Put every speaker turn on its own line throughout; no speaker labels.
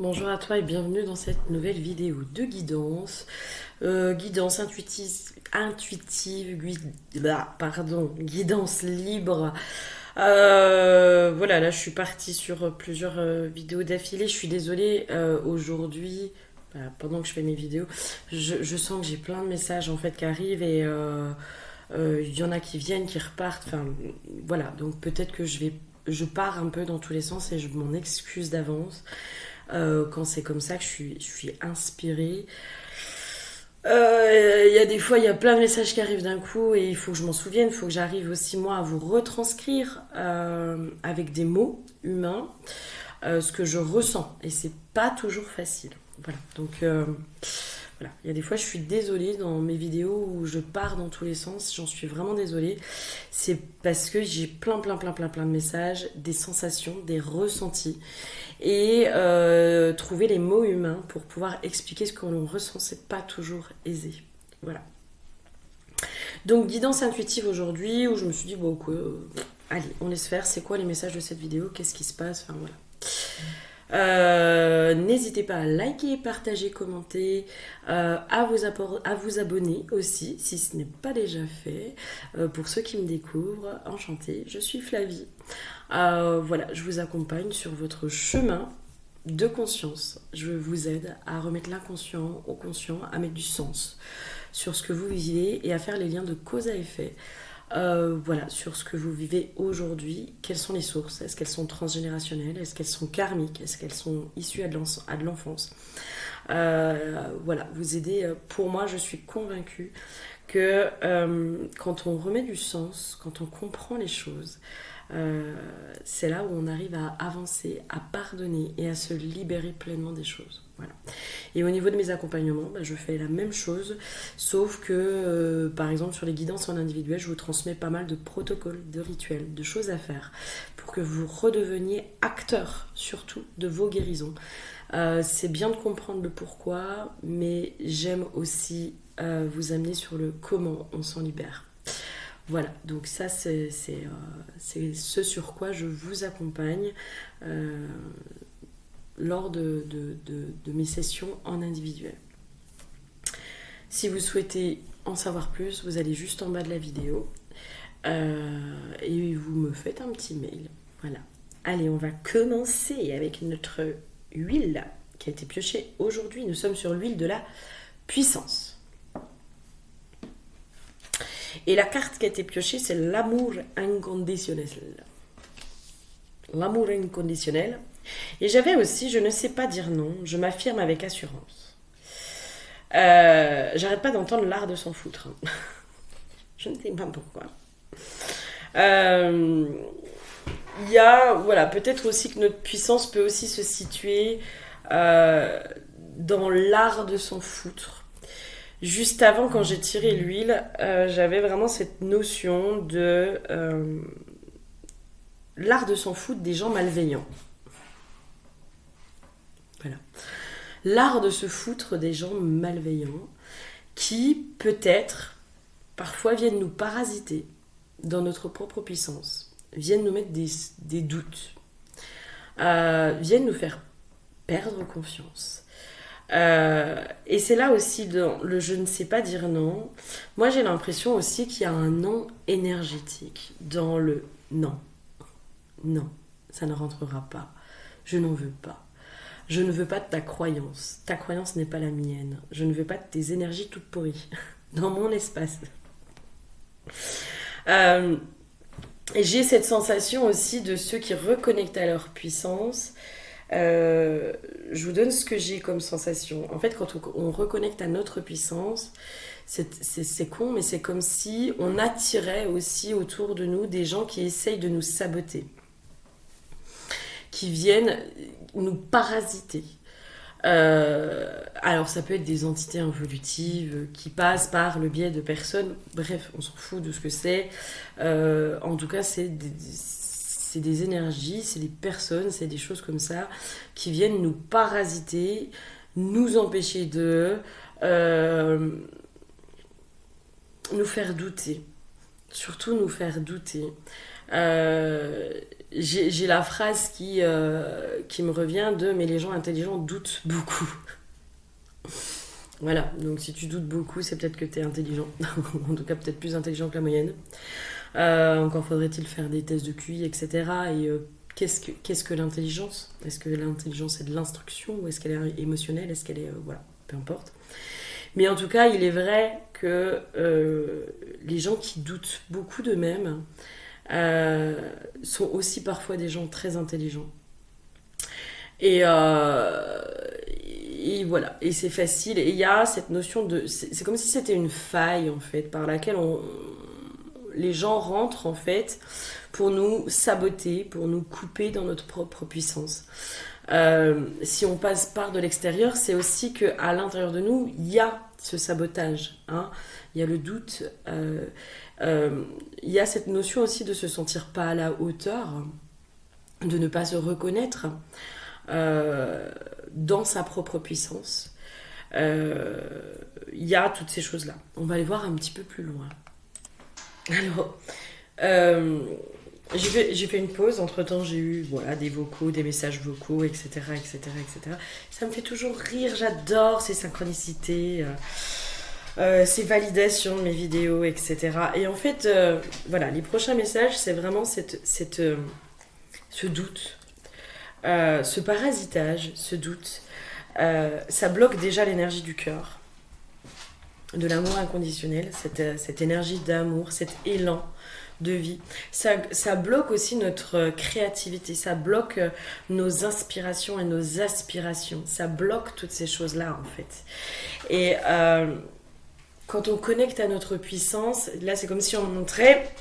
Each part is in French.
Bonjour à toi et bienvenue dans cette nouvelle vidéo de guidance. Guidance intuitive, guidance libre. Voilà, là je suis partie sur plusieurs vidéos d'affilée. Je suis désolée, aujourd'hui, pendant que je fais mes vidéos, je sens que j'ai plein de messages en fait qui arrivent et il y en a qui viennent, qui repartent. Enfin, voilà, donc peut-être que je pars un peu dans tous les sens et je m'en excuse d'avance. Quand c'est comme ça que je suis inspirée. Il y a des fois, il y a plein de messages qui arrivent d'un coup et il faut que je m'en souvienne, il faut que j'arrive aussi moi à vous retranscrire avec des mots humains ce que je ressens et c'est pas toujours facile. Voilà, donc voilà, il y a des fois je suis désolée dans mes vidéos où je pars dans tous les sens, j'en suis vraiment désolée. C'est parce que j'ai plein de messages, des sensations, des ressentis et trouver les mots humains pour pouvoir expliquer ce que l'on ressent, c'est pas toujours aisé. Voilà. Donc guidance intuitive aujourd'hui où je me suis dit bon quoi, allez on laisse faire. C'est quoi les messages de cette vidéo? Qu'est-ce qui se passe? Enfin voilà. N'hésitez pas à liker, partager, commenter, à vous abonner aussi si ce n'est pas déjà fait. Pour ceux qui me découvrent, enchantée, je suis Flavie. Voilà, je vous accompagne sur votre chemin de conscience. Je vous aide à remettre l'inconscient au conscient, à mettre du sens sur ce que vous vivez et à faire les liens de cause à effet. Voilà, sur ce que vous vivez aujourd'hui, quelles sont les sources? Est-ce qu'elles sont transgénérationnelles? Est-ce qu'elles sont karmiques? Est-ce qu'elles sont issues de l'enfance? Voilà, vous aider. Pour moi, je suis convaincue que quand on remet du sens, quand on comprend les choses, c'est là où on arrive à avancer, à pardonner et à se libérer pleinement des choses. Voilà. Et au niveau de mes accompagnements, je fais la même chose, sauf que, par exemple, sur les guidances en individuel, je vous transmets pas mal de protocoles, de rituels, de choses à faire pour que vous redeveniez acteur, surtout, de vos guérisons. C'est bien de comprendre le pourquoi, mais j'aime aussi vous amener sur le comment on s'en libère. Voilà, donc ça c'est ce sur quoi je vous accompagne lors de mes sessions en individuel. Si vous souhaitez en savoir plus, vous allez juste en bas de la vidéo et vous me faites un petit mail. Voilà. Allez, on va commencer avec notre huile qui a été piochée aujourd'hui. Nous sommes sur l'huile de la puissance. Et la carte qui a été piochée, c'est l'amour inconditionnel. L'amour inconditionnel. Et j'avais aussi, je ne sais pas dire non, je m'affirme avec assurance. J'arrête pas d'entendre l'art de s'en foutre. Je ne sais pas pourquoi. Il y a, voilà, peut-être aussi que notre puissance peut aussi se situer dans l'art de s'en foutre. Juste avant, quand j'ai tiré l'huile, j'avais vraiment cette notion de l'art de s'en foutre des gens malveillants. Voilà. L'art de se foutre des gens malveillants qui, peut-être, parfois viennent nous parasiter dans notre propre puissance, viennent nous mettre des doutes, viennent nous faire perdre confiance. Et c'est là aussi dans le je ne sais pas dire non. Moi j'ai l'impression aussi qu'il y a un non énergétique dans le non. Non, ça ne rentrera pas. Je n'en veux pas. Je ne veux pas de ta croyance. Ta croyance n'est pas la mienne. Je ne veux pas de tes énergies toutes pourries dans mon espace. Et j'ai cette sensation aussi de ceux qui reconnectent à leur puissance. Je vous donne ce que j'ai comme sensation. En fait, quand on reconnecte à notre puissance, c'est con, mais c'est comme si on attirait aussi autour de nous des gens qui essayent de nous saboter, qui viennent nous parasiter. Alors ça peut être des entités involutives qui passent par le biais de personnes, bref, on s'en fout de ce que c'est. En tout cas, c'est des énergies, c'est des personnes, c'est des choses comme ça qui viennent nous parasiter, nous empêcher de nous faire douter. Surtout nous faire douter. j'ai la phrase qui me revient de mais les gens intelligents doutent beaucoup. Voilà, donc si tu doutes beaucoup, c'est peut-être que tu es intelligent. En tout cas, peut-être plus intelligent que la moyenne. Encore faudrait-il faire des tests de QI, etc. Et qu'est-ce que l'intelligence? Est-ce que l'intelligence est de l'instruction ou est-ce qu'elle est émotionnelle? Est-ce qu'elle est... voilà, peu importe. Mais en tout cas, il est vrai que les gens qui doutent beaucoup d'eux-mêmes sont aussi parfois des gens très intelligents. Et voilà, et c'est facile. Et il y a cette notion de... C'est comme si c'était une faille, en fait, par laquelle les gens rentrent, en fait, pour nous saboter, pour nous couper dans notre propre puissance. Si on passe par de l'extérieur, c'est aussi qu'à l'intérieur de nous, il y a ce sabotage. Hein. Il y a le doute. Il y a cette notion aussi de se sentir pas à la hauteur, de ne pas se reconnaître dans sa propre puissance. Il y a toutes ces choses-là. On va les voir un petit peu plus loin. Alors, j'ai fait une pause. Entre-temps, j'ai eu des vocaux, des messages vocaux, etc., etc., etc. Ça me fait toujours rire. J'adore ces synchronicités, ces validations de mes vidéos, etc. Et en fait, les prochains messages, c'est vraiment ce doute, ce parasitage, ce doute. Ça bloque déjà l'énergie du cœur, de l'amour inconditionnel, cette énergie d'amour, cet élan de vie. Ça bloque aussi notre créativité, ça bloque nos inspirations et nos aspirations, ça bloque toutes ces choses-là en fait. Et quand on connecte à notre puissance, là c'est comme si on montrait...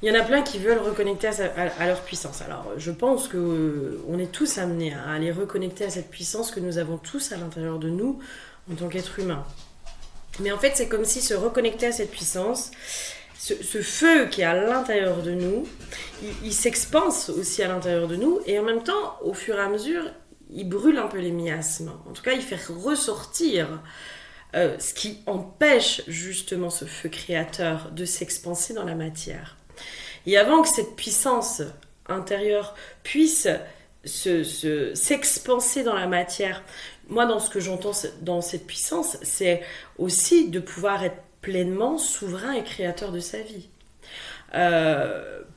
Il y en a plein qui veulent reconnecter à leur puissance. Alors, je pense qu'on est tous amenés à aller reconnecter à cette puissance que nous avons tous à l'intérieur de nous en tant qu'être humain. Mais en fait, c'est comme si se reconnecter à cette puissance, ce feu qui est à l'intérieur de nous, il s'expanse aussi à l'intérieur de nous et en même temps, au fur et à mesure, il brûle un peu les miasmes. En tout cas, il fait ressortir ce qui empêche justement ce feu créateur de s'expanser dans la matière. Et avant que cette puissance intérieure puisse s'expanser dans la matière, moi, dans ce que j'entends dans cette puissance, c'est aussi de pouvoir être pleinement souverain et créateur de sa vie.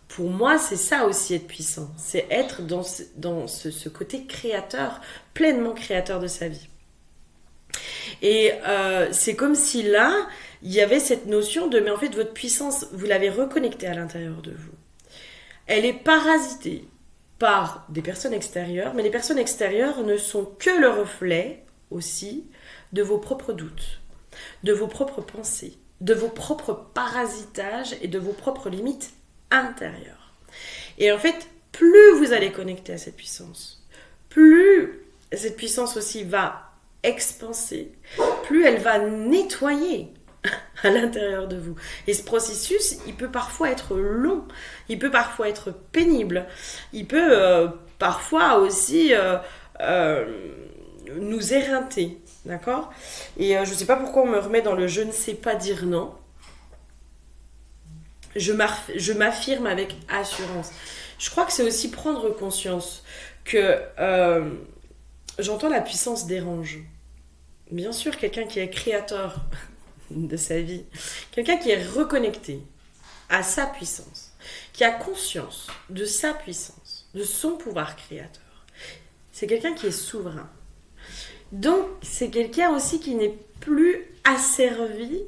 Pour moi, c'est ça aussi être puissant. C'est être dans ce côté créateur, pleinement créateur de sa vie. Et c'est comme si là, il y avait cette notion de, mais en fait, votre puissance, vous l'avez reconnectée à l'intérieur de vous. Elle est parasitée par des personnes extérieures, mais les personnes extérieures ne sont que le reflet aussi de vos propres doutes, de vos propres pensées, de vos propres parasitages et de vos propres limites intérieures. Et en fait, plus vous allez connecter à cette puissance, plus cette puissance aussi va expanser, plus elle va nettoyer à l'intérieur de vous. Et ce processus, il peut parfois être long, il peut parfois être pénible, il peut parfois aussi nous éreinter, d'accord? Et je ne sais pas pourquoi on me remet dans le je ne sais pas dire non. Je m'affirme avec assurance. Je crois que c'est aussi prendre conscience que j'entends la puissance dérange. Bien sûr, quelqu'un qui est créateur de sa vie, quelqu'un qui est reconnecté à sa puissance, qui a conscience de sa puissance, de son pouvoir créateur, c'est quelqu'un qui est souverain. Donc, c'est quelqu'un aussi qui n'est plus asservi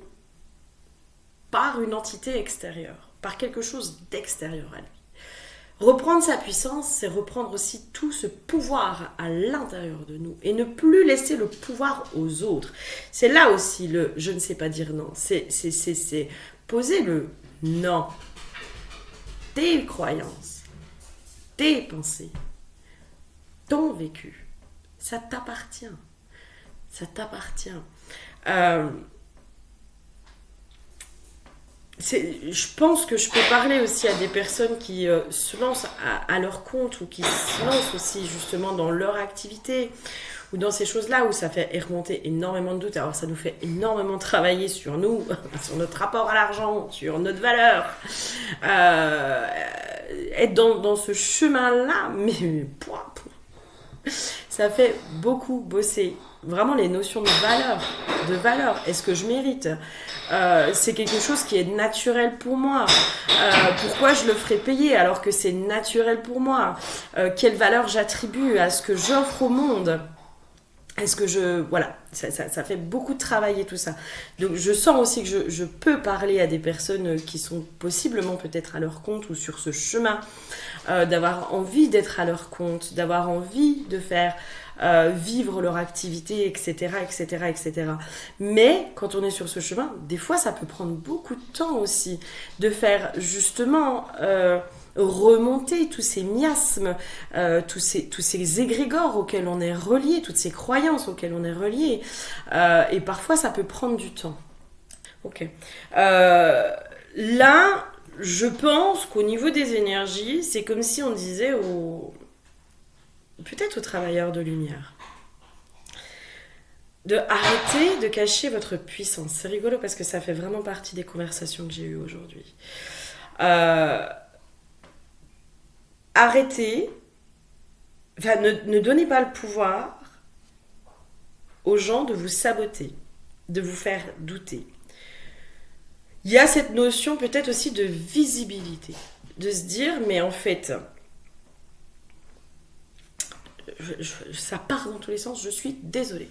par une entité extérieure, par quelque chose d'extérieur à lui. Reprendre sa puissance, c'est reprendre aussi tout ce pouvoir à l'intérieur de nous et ne plus laisser le pouvoir aux autres. C'est là aussi le je ne sais pas dire non. C'est poser le non. Tes croyances, tes pensées, ton vécu, ça t'appartient. Ça t'appartient. Je pense que je peux parler aussi à des personnes qui se lancent à leur compte ou qui se lancent aussi justement dans leur activité ou dans ces choses-là où ça fait remonter énormément de doutes, alors ça nous fait énormément travailler sur nous, sur notre rapport à l'argent, sur notre valeur, être dans ce chemin-là, mais ça fait beaucoup bosser vraiment les notions de valeur. De valeur. Est-ce que je mérite? C'est quelque chose qui est naturel pour moi. Pourquoi je le ferais payer alors que c'est naturel pour moi? Quelle valeur j'attribue à ce que j'offre au monde? Est-ce que voilà, ça fait beaucoup de travailler tout ça. Donc je sens aussi que je peux parler à des personnes qui sont possiblement peut-être à leur compte ou sur ce chemin, d'avoir envie d'être à leur compte, d'avoir envie de faire vivre leur activité, etc., etc., etc. Mais quand on est sur ce chemin, des fois ça peut prendre beaucoup de temps aussi de faire justement remonter tous ces miasmes, tous ces égrégores auxquels on est relié, toutes ces croyances auxquelles on est relié. Et parfois, ça peut prendre du temps. Ok. Là, je pense qu'au niveau des énergies, c'est comme si on disait peut-être aux travailleurs de lumière, de arrêter de cacher votre puissance. C'est rigolo parce que ça fait vraiment partie des conversations que j'ai eues aujourd'hui. Arrêtez, enfin ne donnez pas le pouvoir aux gens de vous saboter, de vous faire douter. Il y a cette notion peut-être aussi de visibilité, de se dire mais en fait, ça part dans tous les sens, je suis désolée.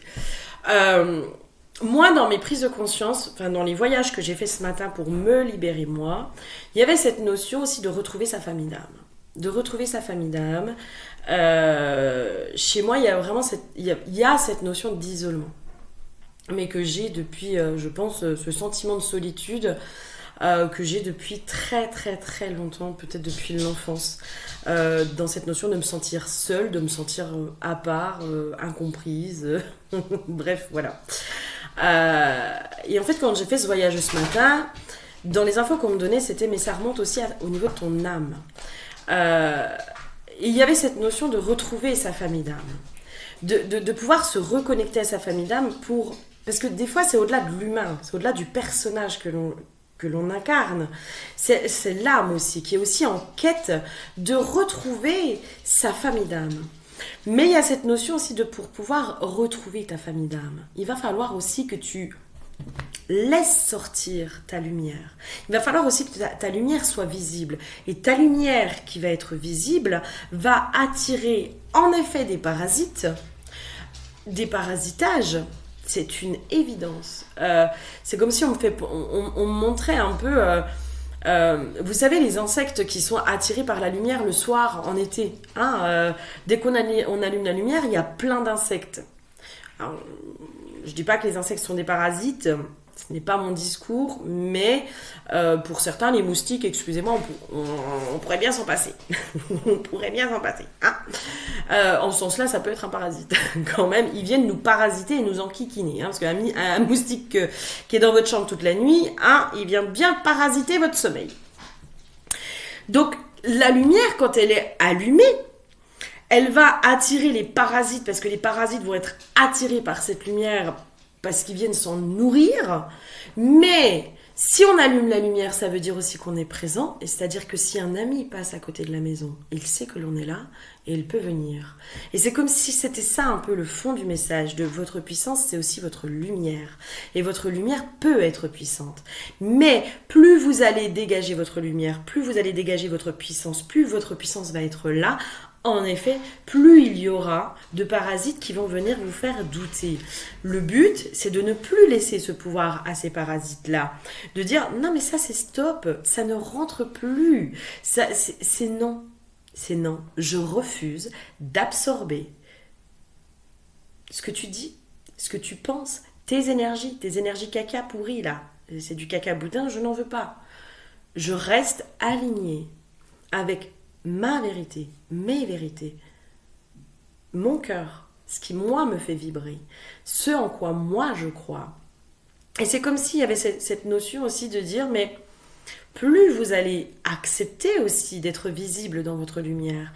Moi, dans mes prises de conscience, enfin dans les voyages que j'ai fait ce matin pour me libérer moi, il y avait cette notion aussi de retrouver sa famille d'âme. De retrouver sa famille d'âme. Chez moi, il y a vraiment cette notion d'isolement. Mais que j'ai depuis, je pense, ce sentiment de solitude que j'ai depuis très très très longtemps, peut-être depuis l'enfance. Dans cette notion de me sentir seule, de me sentir à part, incomprise. Bref, voilà. Et en fait, quand j'ai fait ce voyage ce matin, dans les infos qu'on me donnait, c'était mais ça remonte aussi au niveau de ton âme. Il y avait cette notion de retrouver sa famille d'âme, de pouvoir se reconnecter à sa famille d'âme parce que des fois c'est au-delà de l'humain, c'est au-delà du personnage que l'on incarne, c'est l'âme aussi qui est aussi en quête de retrouver sa famille d'âme. Mais il y a cette notion aussi pour pouvoir retrouver ta famille d'âme, il va falloir aussi que tu laisse sortir ta lumière. Il va falloir aussi que ta lumière soit visible. Et ta lumière qui va être visible va attirer en effet des parasites, des parasitages. C'est une évidence. C'est comme si on me montrait un peu... vous savez, les insectes qui sont attirés par la lumière le soir en été. Dès qu'on allume la lumière, il y a plein d'insectes. Alors, je dis pas que les insectes sont des parasites, ce n'est pas mon discours, mais pour certains, les moustiques, excusez-moi, on pourrait bien s'en passer. On pourrait bien s'en passer. En ce sens-là, ça peut être un parasite. Quand même, ils viennent nous parasiter et nous enquiquiner. Parce qu'un moustique qui est dans votre chambre toute la nuit, il vient bien parasiter votre sommeil. Donc, la lumière, quand elle est allumée, elle va attirer les parasites, parce que les parasites vont être attirés par cette lumière, parce qu'ils viennent s'en nourrir. Mais si on allume la lumière, ça veut dire aussi qu'on est présent, et c'est-à-dire que si un ami passe à côté de la maison, il sait que l'on est là, et il peut venir. Et c'est comme si c'était ça un peu le fond du message de votre puissance, c'est aussi votre lumière. Et votre lumière peut être puissante. Mais plus vous allez dégager votre lumière, plus vous allez dégager votre puissance, plus votre puissance va être là, en effet, plus il y aura de parasites qui vont venir vous faire douter. Le but, c'est de ne plus laisser ce pouvoir à ces parasites-là. De dire, non mais ça c'est stop, ça ne rentre plus. C'est non. C'est non. Je refuse d'absorber ce que tu dis, ce que tu penses, tes énergies caca pourries là. C'est du caca boudin, je n'en veux pas. Je reste alignée avec ma vérité, mes vérités, mon cœur, ce qui moi me fait vibrer, ce en quoi moi je crois. Et c'est comme s'il y avait cette notion aussi de dire, mais plus vous allez accepter aussi d'être visible dans votre lumière,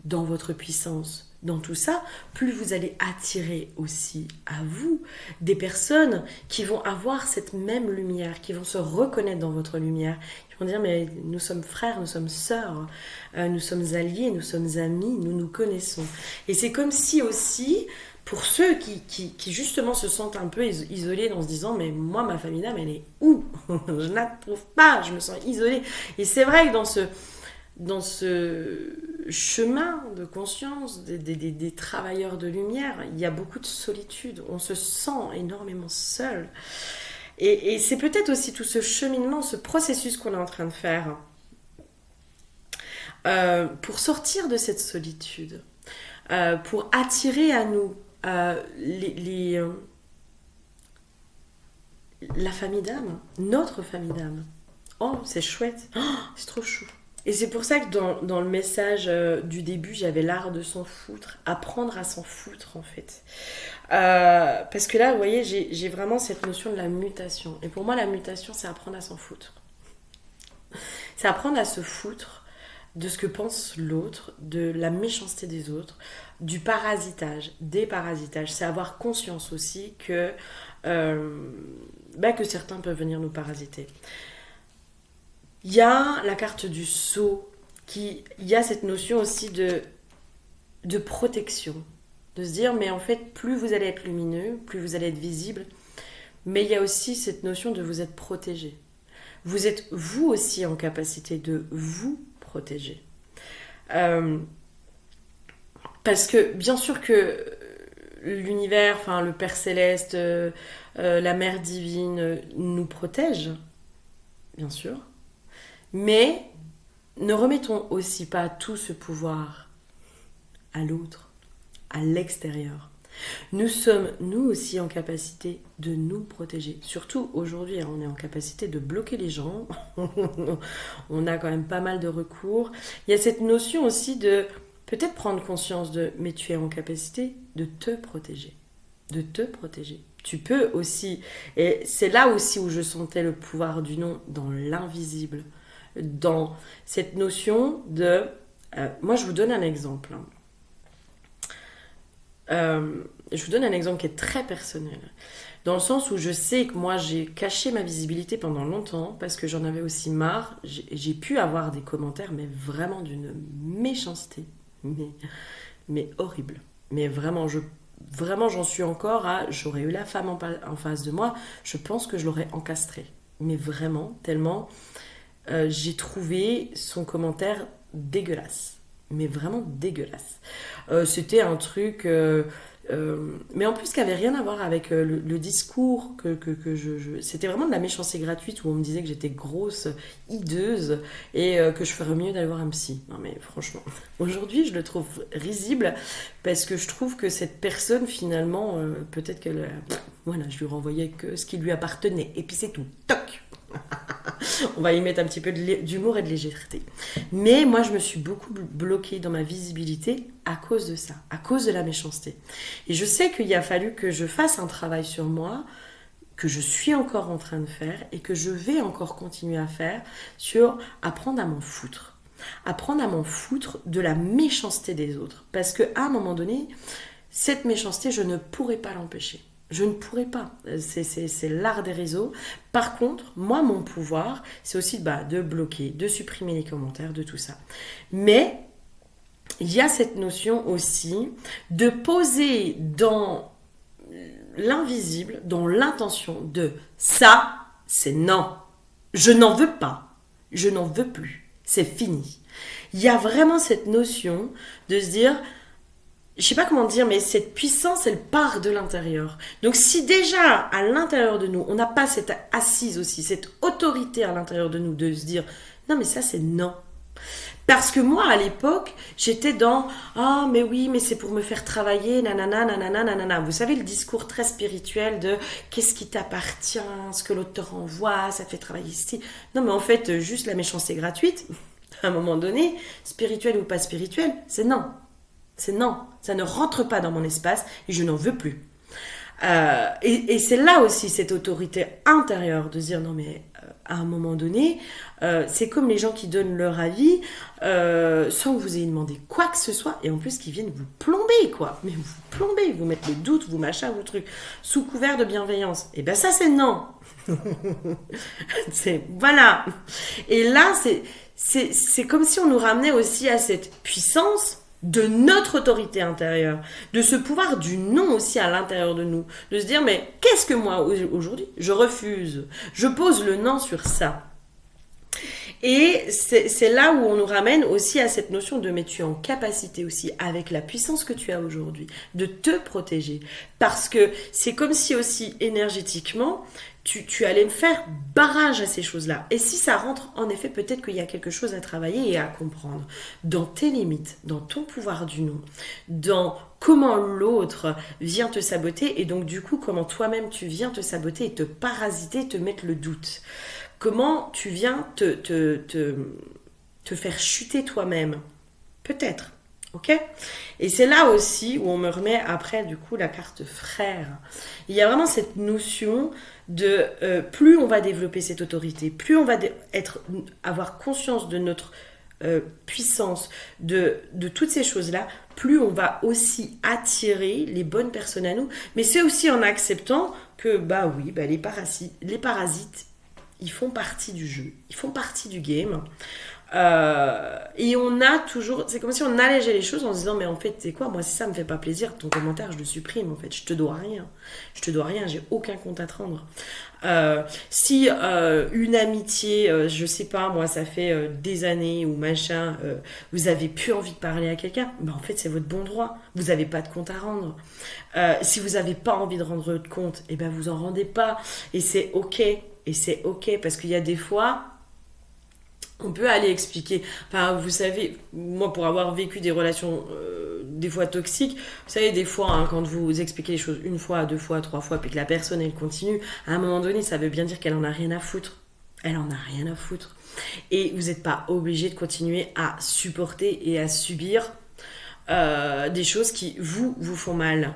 dans votre puissance, dans tout ça, plus vous allez attirer aussi à vous des personnes qui vont avoir cette même lumière, qui vont se reconnaître dans votre lumière, qui vont dire mais nous sommes frères, nous sommes sœurs, nous sommes alliés, nous sommes amis, nous nous connaissons. Et c'est comme si aussi, pour ceux qui justement se sentent un peu isolés en se disant mais moi ma famille d'âme elle est où? Je ne la trouve pas, je me sens isolée. Et c'est vrai que dans ce chemin de conscience des travailleurs de lumière, il y a beaucoup de solitude, on se sent énormément seul. Et c'est peut-être aussi tout ce cheminement, ce processus qu'on est en train de faire pour sortir de cette solitude, pour attirer à nous la famille d'âme, notre famille d'âme. Oh, c'est chouette, oh, c'est trop chou. Et c'est pour ça que dans le message du début, j'avais l'art de s'en foutre, apprendre à s'en foutre en fait. Parce que là, vous voyez, j'ai vraiment cette notion de la mutation. Et pour moi, la mutation, c'est apprendre à s'en foutre. C'est apprendre à se foutre de ce que pense l'autre, de la méchanceté des autres, du parasitage, des parasitages. C'est avoir conscience aussi que certains peuvent venir nous parasiter. Il y a la carte du sceau, il y a cette notion aussi de protection, de se dire mais en fait plus vous allez être lumineux, plus vous allez être visible, mais il y a aussi cette notion de vous être protégé. Vous êtes vous aussi en capacité de vous protéger. Parce que bien sûr que l'univers, enfin le Père Céleste, la Mère Divine nous protège, bien sûr. Mais ne remettons aussi pas tout ce pouvoir à l'autre, à l'extérieur. Nous sommes, nous aussi, en capacité de nous protéger. Surtout aujourd'hui, on est en capacité de bloquer les gens. On a quand même pas mal de recours. Il y a cette notion aussi de peut-être prendre conscience de « mais tu es en capacité de te protéger ». De te protéger. Tu peux aussi, et c'est là aussi où je sentais le pouvoir du non dans l'invisible. Dans cette notion de... moi, je vous donne un exemple. Je vous donne un exemple qui est très personnel. Dans le sens où je sais que moi, j'ai caché ma visibilité pendant longtemps parce que j'en avais aussi marre. J'ai pu avoir des commentaires, mais vraiment d'une méchanceté. Mais horrible. Mais vraiment, j'en suis encore à... J'aurais eu la femme en face de moi, je pense que je l'aurais encastrée. Mais vraiment, tellement... j'ai trouvé son commentaire dégueulasse, mais vraiment dégueulasse. C'était un truc, mais en plus qui avait rien à voir avec le discours que c'était vraiment de la méchanceté gratuite où on me disait que j'étais grosse, hideuse et que je ferais mieux d'aller voir un psy. Non mais franchement, aujourd'hui je le trouve risible parce que je trouve que cette personne finalement, peut-être qu'elle, voilà, je lui renvoyais que ce qui lui appartenait et puis c'est tout. Toc. On va y mettre un petit peu d'humour et de légèreté. Mais moi, je me suis beaucoup bloquée dans ma visibilité à cause de ça, à cause de la méchanceté. Et je sais qu'il a fallu que je fasse un travail sur moi, que je suis encore en train de faire et que je vais encore continuer à faire sur apprendre à m'en foutre. Apprendre à m'en foutre de la méchanceté des autres. Parce qu'à un moment donné, cette méchanceté, je ne pourrais pas l'empêcher. Je ne pourrais pas. C'est l'art des réseaux. Par contre, moi, mon pouvoir, c'est aussi de bloquer, de supprimer les commentaires, de tout ça. Mais il y a cette notion aussi de poser dans l'invisible, dans l'intention de ça, c'est non. Je n'en veux pas. Je n'en veux plus. C'est fini. Il y a vraiment cette notion de se dire... Je sais pas comment dire, mais cette puissance, elle part de l'intérieur. Donc si déjà, à l'intérieur de nous, on n'a pas cette assise aussi, cette autorité à l'intérieur de nous, de se dire, non mais ça c'est non. Parce que moi, à l'époque, j'étais dans, ah mais oui, mais c'est pour me faire travailler, nanana, nanana, nanana. Vous savez, le discours très spirituel de, qu'est-ce qui t'appartient, ce que l'autre te renvoie, ça te fait travailler ici. Non mais en fait, juste la méchanceté gratuite, à un moment donné, spirituel ou pas spirituel, c'est non. C'est non, ça ne rentre pas dans mon espace et je n'en veux plus. Et c'est là aussi cette autorité intérieure de se dire non mais à un moment donné, c'est comme les gens qui donnent leur avis sans que vous ayez demandé quoi que ce soit et en plus qui viennent vous plomber quoi, mais vous plomber, vous mettre le doute, vous machin, vos trucs sous couvert de bienveillance. Et ben ça c'est non. C'est voilà. Et là c'est comme si on nous ramenait aussi à cette puissance de notre autorité intérieure, de ce pouvoir du non aussi à l'intérieur de nous, de se dire mais qu'est-ce que moi aujourd'hui je refuse, je pose le non sur ça. Et c'est là où on nous ramène aussi à cette notion de mais tu es en capacité aussi avec la puissance que tu as aujourd'hui de te protéger parce que c'est comme si aussi énergétiquement tu allais me faire barrage à ces choses-là. Et si ça rentre, en effet, peut-être qu'il y a quelque chose à travailler et à comprendre dans tes limites, dans ton pouvoir du non, dans comment l'autre vient te saboter et donc du coup comment toi-même tu viens te saboter et te parasiter, te mettre le doute. Comment tu viens te faire chuter toi-même. Peut-être. Ok. Et c'est là aussi où on me remet après du coup la carte frère. Il y a vraiment cette notion de plus on va développer cette autorité, plus on va avoir conscience de notre puissance, de toutes ces choses-là, plus on va aussi attirer les bonnes personnes à nous. Mais c'est aussi en acceptant que bah oui, bah les parasites, ils font partie du jeu, ils font partie du game. Et on a toujours, c'est comme si on allégeait les choses en se disant mais en fait c'est quoi, moi si ça me fait pas plaisir ton commentaire je le supprime en fait, je te dois rien, j'ai aucun compte à te rendre. Si une amitié, je sais pas moi ça fait des années ou machin, vous avez plus envie de parler à quelqu'un, ben en fait c'est votre bon droit, vous avez pas de compte à rendre. Si vous avez pas envie de rendre votre compte, et ben vous en rendez pas et c'est ok parce qu'il y a des fois on peut aller expliquer. Enfin, vous savez, moi, pour avoir vécu des relations des fois toxiques, vous savez, des fois, hein, quand vous expliquez les choses une fois, deux fois, trois fois, puis que la personne, elle continue, à un moment donné, ça veut bien dire qu'elle en a rien à foutre. Elle en a rien à foutre. Et vous n'êtes pas obligé de continuer à supporter et à subir des choses qui vous font mal,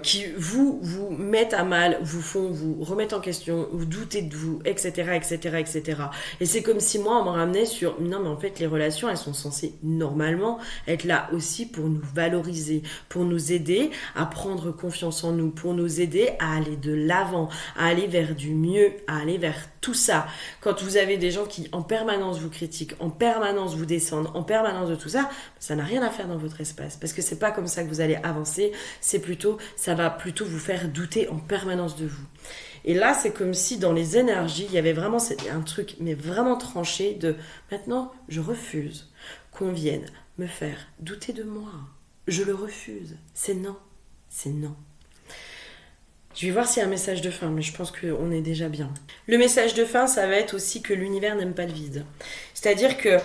qui vous mettent à mal, vous remettent en question, vous doutez de vous, etc., etc., etc. Et c'est comme si moi on me ramenait sur non mais en fait les relations elles sont censées normalement être là aussi pour nous valoriser, pour nous aider à prendre confiance en nous, pour nous aider à aller de l'avant, à aller vers du mieux, à aller vers tout ça. Quand vous avez des gens qui en permanence vous critiquent, en permanence vous descendent, en permanence de tout ça, ça n'a rien à faire dans votre espace parce que c'est pas comme ça que vous allez avancer, ça va plutôt vous faire douter en permanence de vous. Et là c'est comme si dans les énergies il y avait vraiment un truc mais vraiment tranché de maintenant je refuse qu'on vienne me faire douter de moi, je le refuse, c'est non. Je vais voir s'il y a un message de fin, mais je pense qu'on est déjà bien. Le message de fin, ça va être aussi que l'univers n'aime pas le vide. C'est-à-dire que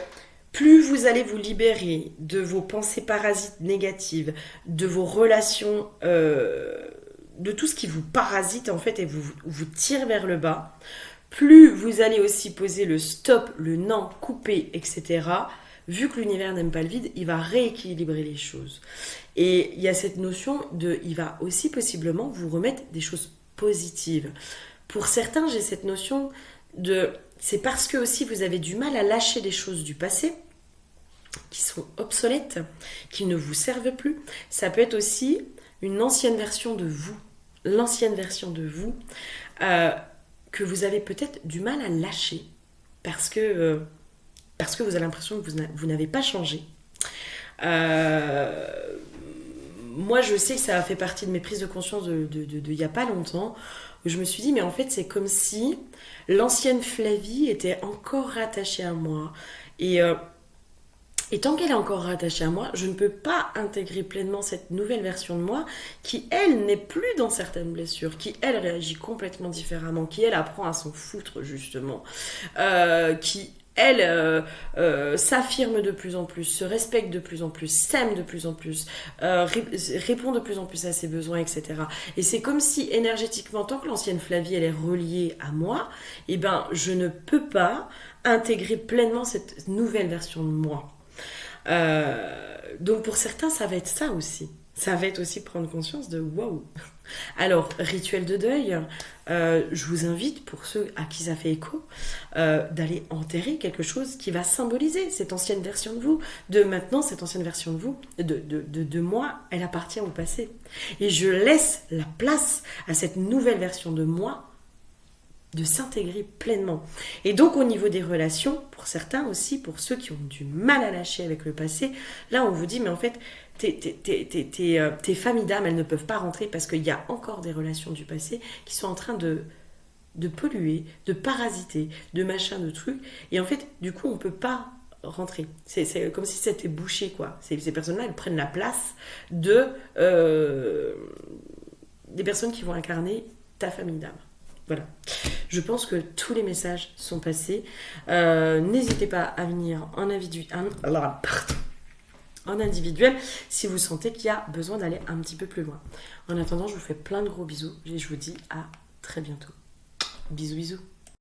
plus vous allez vous libérer de vos pensées parasites négatives, de vos relations, de tout ce qui vous parasite en fait et vous tire vers le bas, plus vous allez aussi poser le stop, le non, couper, etc. Vu que l'univers n'aime pas le vide, il va rééquilibrer les choses. Et il y a cette notion il va aussi possiblement vous remettre des choses positives. Pour certains, j'ai cette notion c'est parce que aussi vous avez du mal à lâcher les choses du passé, qui sont obsolètes, qui ne vous servent plus. Ça peut être aussi une ancienne version de vous, que vous avez peut-être du mal à lâcher, parce que vous avez l'impression que vous n'avez pas changé. Moi je sais que ça a fait partie de mes prises de conscience de il y a pas longtemps, où je me suis dit mais en fait c'est comme si l'ancienne Flavie était encore rattachée à moi et tant qu'elle est encore rattachée à moi, je ne peux pas intégrer pleinement cette nouvelle version de moi qui, elle, n'est plus dans certaines blessures, qui, elle, réagit complètement différemment, qui, elle, apprend à s'en foutre, justement, qui, elle, s'affirme de plus en plus, se respecte de plus en plus, s'aime de plus en plus, répond de plus en plus à ses besoins, etc. Et c'est comme si, énergétiquement, tant que l'ancienne Flavie, elle est reliée à moi, eh ben, je ne peux pas intégrer pleinement cette nouvelle version de moi. Donc pour certains ça va être ça aussi, ça va être aussi prendre conscience de waouh. Alors, rituel de deuil, je vous invite, pour ceux à qui ça fait écho, d'aller enterrer quelque chose qui va symboliser cette ancienne version de vous. De maintenant, cette ancienne version de vous, de moi, elle appartient au passé. Et je laisse la place à cette nouvelle version de moi de s'intégrer pleinement. Et donc au niveau des relations, pour certains aussi, pour ceux qui ont du mal à lâcher avec le passé, là on vous dit mais en fait tes familles d'âme, elles ne peuvent pas rentrer parce qu'il y a encore des relations du passé qui sont en train de polluer, de parasiter, de machin, de trucs. Et en fait, du coup, on peut pas rentrer. C'est comme si c'était bouché, quoi. Ces personnes-là, elles prennent la place de des personnes qui vont incarner ta famille d'âme. Voilà. Je pense que tous les messages sont passés. N'hésitez pas à venir en individuel si vous sentez qu'il y a besoin d'aller un petit peu plus loin. En attendant, je vous fais plein de gros bisous et je vous dis à très bientôt. Bisous, bisous.